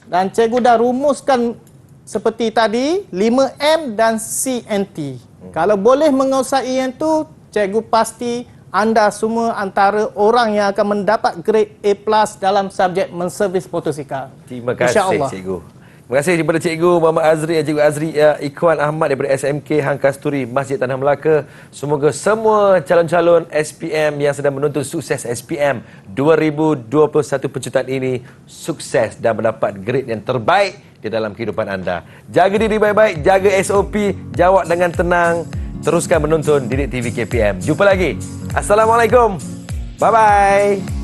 dan cikgu dah rumuskan seperti tadi 5M dan CNT. Kalau boleh menguasai yang tu, cikgu pasti anda semua antara orang yang akan mendapat grade A+ dalam subjek menservis motosikal. Terima kasih cikgu. Terima kasih kepada Cikgu Muhammad Azri dan Cikgu Azri Ikhwan Ahmad daripada SMK Hang Kasturi Masjid Tanah Melaka. Semoga semua calon-calon SPM yang sedang menuntut sukses SPM 2021 pencutan ini sukses dan mendapat grade yang terbaik di dalam kehidupan anda. Jaga diri baik-baik, jaga SOP, jawab dengan tenang. Teruskan menonton Didik TV KPM. Jumpa lagi. Assalamualaikum. Bye-bye.